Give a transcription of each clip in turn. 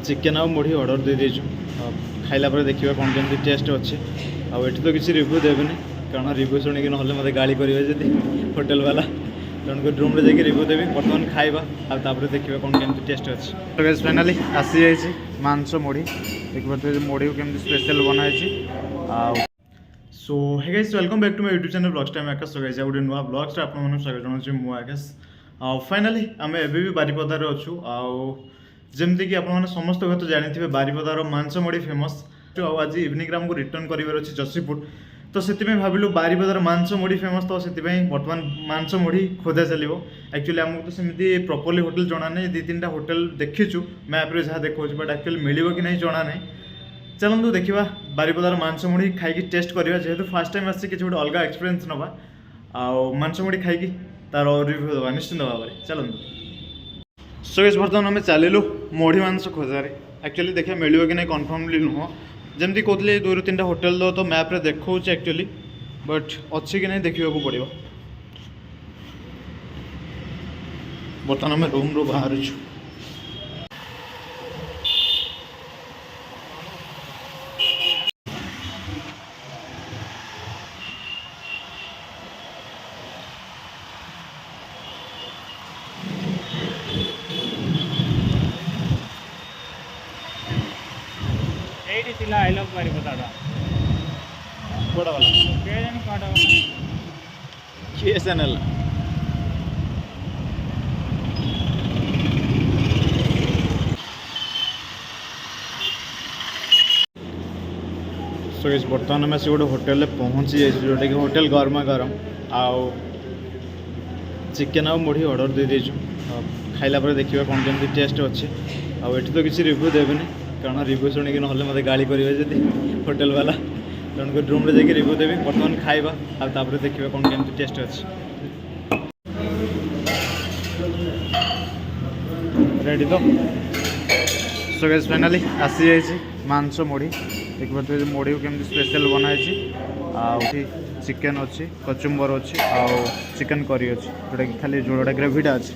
Chicken आ मुढ़ी order दे देचु खाइला पर देखिए कौन केमती टेस्ट अच्छे आठ तो किसी रिव्यू देवेनि कारण रिव्यू शुणी ना मत गाड़ी करेंगे जब होटेल वाला तेणुक रूम में जाकि रिव्यू देवी बर्तमान खाइबा आपर देखिए कौन केमती टेस्ट अच्छे तो गाइस फाइनाली आसी जाइए मांस मुढ़ी देखिए मुढ़ी को केमती स्पेशल बनाई so hey guys welcome back to my YouTube channel vlogs time Akash. So guys गोटे नुआ ब्लॉग्स आपको स्वागत जनाऊँ मु आकाश। फाइनाली आम एबी बारिपदार अच्छू आमती कि आप समस्त तो जानी बारिपदार मांस मुढ़ी फेमस आज इवनिंग आमको रिटर्न करार अच्छे जसीपुर तो से भाविलु बारिपदार मांस मुढ़ी फेमस तो से बर्तमान मांस मुढ़ी खोजा चलो एक्चुअली आमको तो सेमती प्रॉपर्ली होटल जना नहीं दी तीन होटल देखीचु मैप्रे जहाँ देखा बट एक्चुअली मिले कि नहीं जना नहीं चलतु देखा बारिपदार मांस मुढ़ी खाई टेस्ट करवा जेहेतु फास्ट टाइम आसी किसी गोटे अलग एक्सपीरियंस नवा मांस मुढ़ी खाई तार रिव्यू दवा निश्चिंत भाव में चलतु। सो गाइस बर्तमान आम चलू मुढ़ी मांस खोजार एक्चुअली देखिए मिले कि नहीं कन्फर्मली नुह जमती कहते 2 ରୁ 3टा होटेल तो मैप्रे देखा एक्चुअली बट अच्छी कि नहीं देखा पड़ो। बर्तमान आम रूम रू बाहर आई लव बारिपदा बड़ा वाला KSNL सो इस बर्तमान आम से गोटे होटेल पहुँची जाइए जोटा कि होटेल गरमा गरम आउ चिकेन आ मुढ़ी ऑर्डर दे देचु खाइला पर देखिए कौन केमती टेस्ट अच्छे आठ तो किसी रिव्यू देवेनि कारण रिव्यू शुणी ना मत गाड़ी करेंगे जब होटेल वाला तेणुक रूम में जाकि रिव्यू देवी बर्तमान खाइबा आपर देखिए कौन केमती टेस्ट अच्छे रेडी तो। सो गाइस फाइनाली आसी जाइए मांस मुढ़ी देखिए मुढ़ी को केमती स्पेशल बनाई आठी चिकेन अच्छी कचुम्बर अच्छी आउ चिकेन करी अच्छी जोटा कि खाली जोड़ा ग्रेवीटा अच्छी।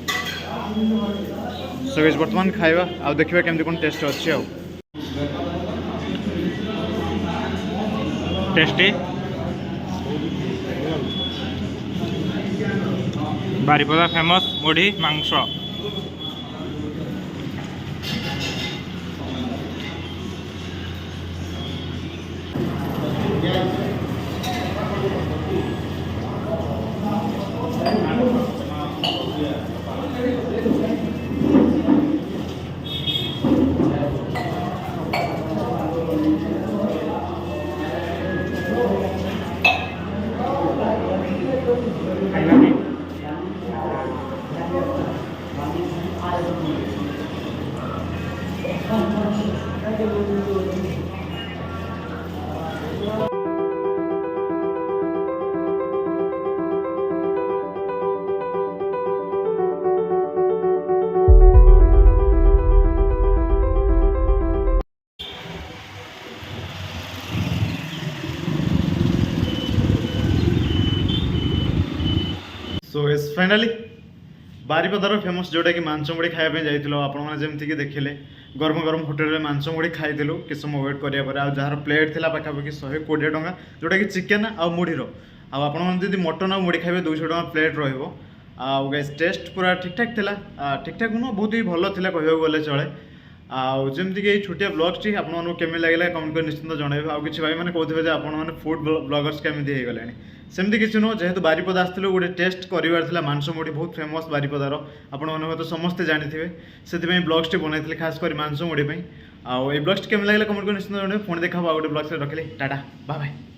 सो गाइस बर्तमान खाइबा आ देखिए केमती कौन टेस्ट अच्छी आ टेस्टी बारिपदा फेमस मुढ़ी मांस सो इस फाइनाली बारिपदार फेमस जोटा कि मांस मुढ़ी खायापे जाइए आपमती कि देखिले गरम गरम होटेल में मांस मुढ़ी खाई किस समय वेट कराया जार प्लेट थी पाखापाखि 120 टंका जोटा कि चिकेन आ मुढ़ीर आपड़ी मटन आ मुढ़ी खाइबे 200 टंका प्लेट रही टेस्ट पूरा ठीक ठाक थिला ठीक ठाक नुह बहुत ही भल था कहूँ गले चले आमती कि छोटिया ब्लॉग्स आपको केमी लगे कमेंट कर निश्चिंत जनइबे आउ कि भाई मैंने कहते आपने फूड ब्लॉगर्स केमी हो गले सेमती किसी नुह जेहेतु बारिपदा आसलु गोटे टेस्ट करार मांस मुढ़ी बहुत फेमस बारिपदार आपने तो समस्ते जानी से ब्लॉग्स बनाई खास कर मांस मुढ़ी आउ ब्लॉग्स केमी लगे कमेंट कर निश्चिंत जनइबे पुणी देखा गोटे ब्लॉग्स रखिले टाटा बाय बाय।